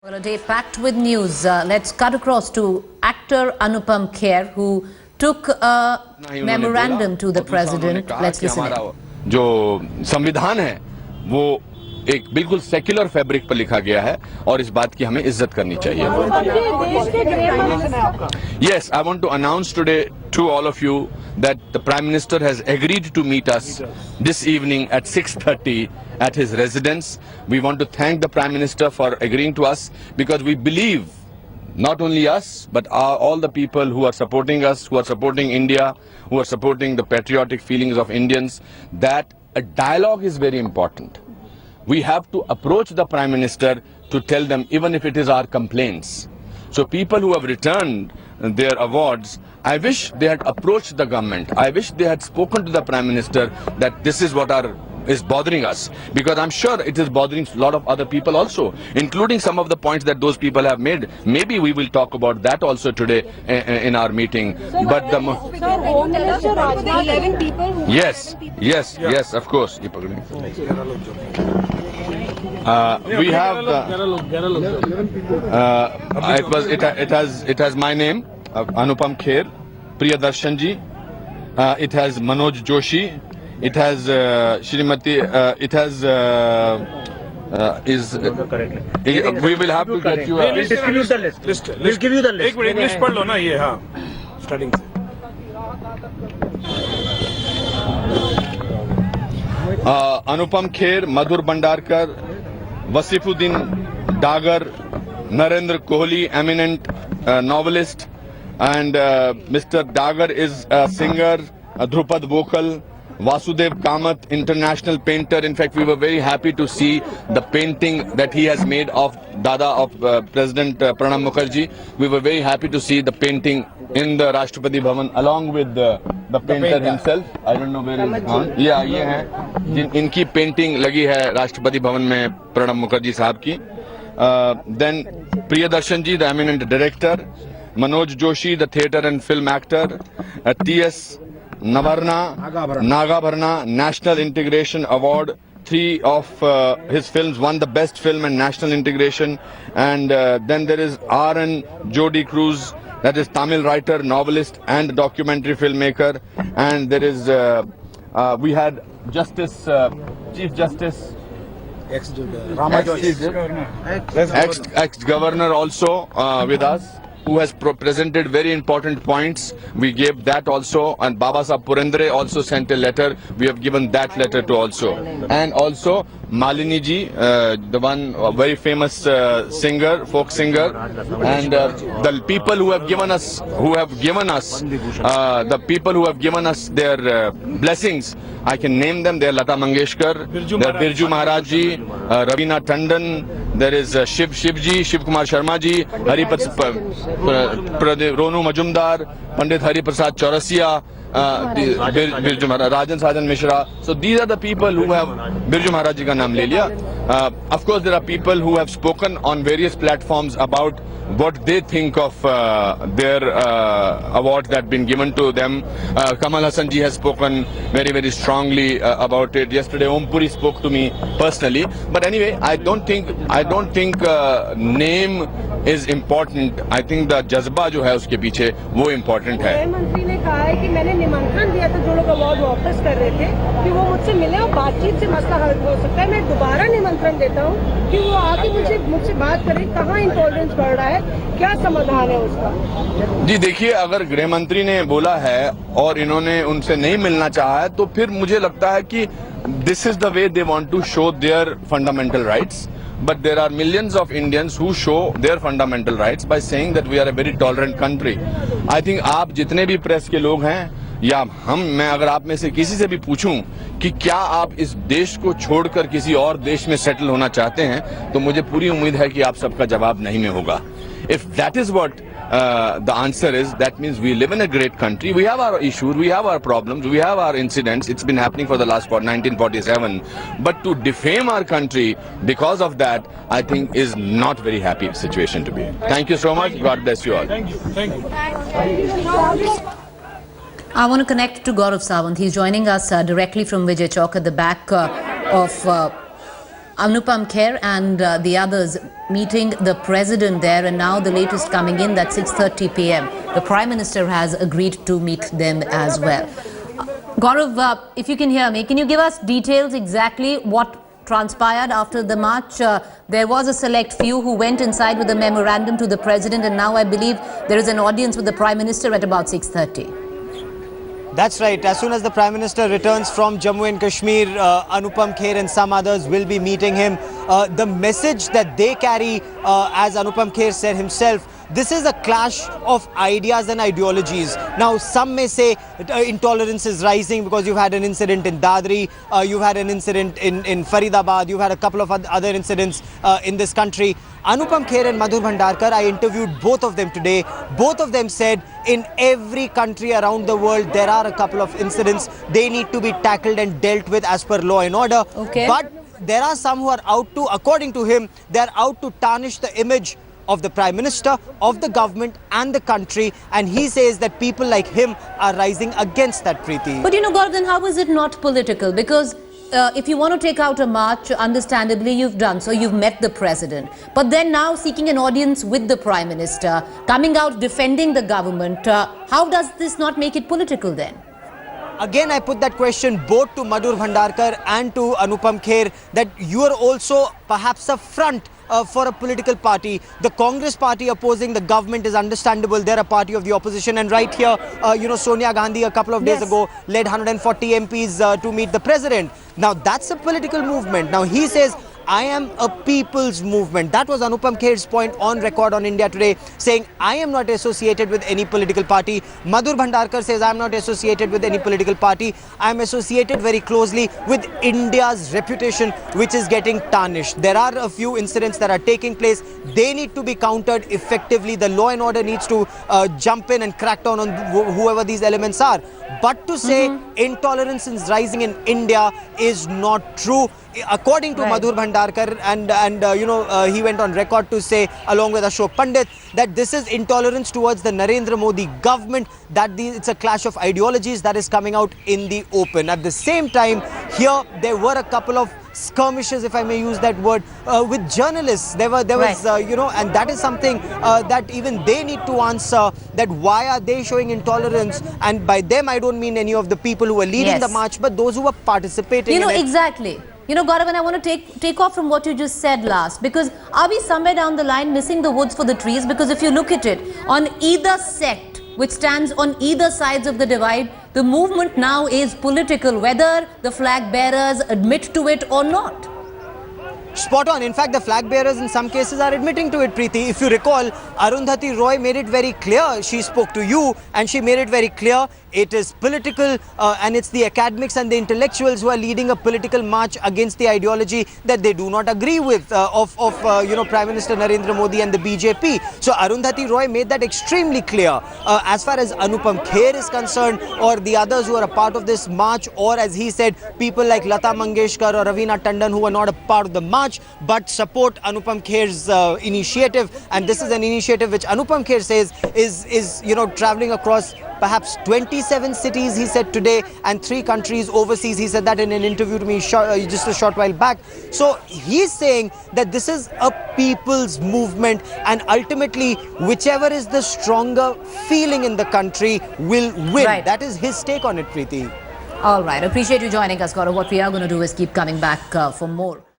Well, a day packed with news. Let's cut across to actor Anupam Kher, who took a memorandum to the president. Let's listen in. जो संविधान है वो एक बिल्कुल secular fabric पर लिखा गया है और इस बात की हमें इज्जत करनी चाहिए. Yes, I want to announce today to all of you that the Prime Minister has agreed to meet us this evening at 6:30 at his residence. We want to thank the Prime Minister for agreeing to us because we believe, not only us, but all the people who are supporting us, who are supporting India, who are supporting the patriotic feelings of Indians, that a dialogue is very important. We have to approach the Prime Minister to tell them, even if it is our complaints. So people who have returned their awards, I wish they had approached the government. I wish they had spoken to the Prime Minister that this is what is bothering us, because I'm sure it is bothering a lot of other people also, including some of the points that those people have made. Maybe we will talk about that also today in our meeting. So but the Home Minister Rajnath, 11 people who yes, of course. We have it has my name, Anupam Kher, Priyadarshan ji. It has Manoj Joshi. It has Shrimati. It has we will have to get you. We'll distribute the list. We'll give you the list. एक minute English पढ़ लो ना ये हाँ starting से. Anupam Kher, Madhur Bhandarkar, Wasifuddin Dagar, Narendra Kohli, eminent novelist, and Mr. Dagar is a singer, a Dhrupad vocal. Vasudev Kamath, international painter. In fact, we were very happy to see the painting that he has made of Dada, of President Pranab Mukherjee. We were very happy to see the painting in the Rashtrapati Bhavan along with the painter himself. I don't know where is on. Yeah, ये हैं. इनकी painting लगी है Rashtrapati Bhavan में Pranab Mukherjee साहब की. Then Priyadarshan ji, the eminent director. Manoj Joshi, the theatre and film actor. T.S. Nagabharna National Integration Award. 3 of his films won the best film and national integration. And then there is R.N. Jody Cruz, that is Tamil writer, novelist and documentary filmmaker. And there is we had Justice Chief Justice ex-governor also with us, who has presented very important points. We gave that also, and Baba Sahib Purandare also sent a letter. We have given that letter to also. And also Malini ji, the one very famous singer, folk singer, and the people who have given us, the people who have given us their blessings. I can name them. They are Lata Mangeshkar, there are Birju Maharaj ji, Ravina Tandon, there is Shiv Kumar Sharma ji, Ronu Majumdar, Pandit Hari Prasad Chaurasia, Birju Maharaj, Rajan Sajan Mishra. So these are the people who have Birju Maharaj ji ka naam le liya. Of course, there are people who have spoken on various platforms about what they think of their awards that have been given to them. Kamal Hassan ji has spoken very, very strongly about it. Yesterday, Om Puri spoke to me personally. But anyway, I don't think name is important. I think the जज्बा जो है उसके पीछे वो important है. मंत्री ने कहा है कि मैंने निमंत्रण दिया था जो लोग अवार्ड वापस कर रहे थे कि वो मुझसे मिले और बातचीत से मसला हल हो सकता है. मैं दोबारा निमंत्रण देता हूँ कि वो आके मुझसे बात करें. कहाँ इंटॉलरेंस बढ़ रहा है, क्या समाधान है उसका. जी देखिए, अगर गृह मंत्री ने बोला है और इन्होंने उनसे नहीं मिलना चाहा है तो फिर मुझे लगता है कि this is the way they want to show their fundamental rights. But there are millions of Indians who show their fundamental rights by saying that we are a very tolerant country. I think आप जितने भी press के लोग हैं या मैं अगर आप में से किसी से भी पूछूं कि क्या आप इस देश को छोड़कर किसी और देश में सेटल होना चाहते हैं तो मुझे पूरी उम्मीद है कि आप सबका जवाब नहीं में होगा. If that is what the answer is, that means we live in a great country. We have our issues, we have our problems, we have our incidents. It's been happening for the last 1947. But to defame our country because of that, I think is not very happy situation to be in. Thank you so much. God bless you all. Thank you. I want to connect to Gaurav Sawant. He's joining us directly from Vijay Chowk at the back of Anupam Kher and the others meeting the president there, and now the latest coming in that 6:30 p.m. The Prime Minister has agreed to meet them as well. Gaurav, if you can hear me, can you give us details exactly what transpired after the march? There was a select few who went inside with a memorandum to the president, and now I believe there is an audience with the Prime Minister at about 6:30. That's right. As soon as the Prime Minister returns from Jammu and Kashmir, Anupam Kher and some others will be meeting him. The message that they carry, as Anupam Kher said himself, this is a clash of ideas and ideologies. Now, some may say intolerance is rising because you've had an incident in Dadri, you've had an incident in Faridabad, you've had a couple of other incidents in this country. Anupam Kher and Madhur Bhandarkar, I interviewed both of them today. Both of them said in every country around the world, there are a couple of incidents. They need to be tackled and dealt with as per law and order. Okay. But there are some who are out to, according to him, they are out to tarnish the image of the Prime Minister, of the government and the country, and he says that people like him are rising against that, Preeti. But you know, Gaurav, then how is it not political? Because if you want to take out a march, understandably you've done so, you've met the president. But then now seeking an audience with the Prime Minister, coming out defending the government, how does this not make it political then? Again, I put that question both to Madhur Bhandarkar and to Anupam Kher, that you are also perhaps a front for a political party. The Congress party opposing the government is understandable. They're a party of the opposition. And right here, Sonia Gandhi a couple of days ago led 140 MPs to meet the president. Now, that's a political movement. Now, he says, I am a people's movement. That was Anupam Kher's point on record on India Today, saying, I am not associated with any political party. Madhur Bhandarkar says, I am not associated with any political party. I am associated very closely with India's reputation, which is getting tarnished. There are a few incidents that are taking place. They need to be countered effectively. The law and order needs to jump in and crack down on whoever these elements are. But to say intolerance is rising in India is not true. According to Madhur Bhandarkar, and he went on record to say, along with Ashok Pandit, that this is intolerance towards the Narendra Modi government, that it's a clash of ideologies that is coming out in the open. At the same time, here there were a couple of skirmishes, if I may use that word, with journalists. There was, and that is something that even they need to answer, that why are they showing intolerance? And by them, I don't mean any of the people who were leading the march, but those who were participating in it. Exactly. You know, Gaurav, and I want to take off from what you just said last, because are we somewhere down the line missing the woods for the trees? Because if you look at it, on either sect, which stands on either sides of the divide, the movement now is political, whether the flag bearers admit to it or not. Spot on. In fact, the flag bearers in some cases are admitting to it, Preeti. If you recall, Arundhati Roy made it very clear. She spoke to you and she made it very clear. It is political and it's the academics and the intellectuals who are leading a political march against the ideology that they do not agree with of Prime Minister Narendra Modi and the BJP. So Arundhati Roy made that extremely clear. As far as Anupam Kher is concerned, or the others who are a part of this march, or as he said, people like Lata Mangeshkar or Ravina Tandon who are not a part of the march but support Anupam Kher's initiative, and this is an initiative which Anupam Kher says is traveling across perhaps 27 cities, he said today, and 3 countries overseas. He said that in an interview to me just a short while back. So he's saying that this is a people's movement, and ultimately whichever is the stronger feeling in the country will win. Right. That is his take on it, Preeti. All right. Appreciate you joining us, Gaurav. What we are going to do is keep coming back for more.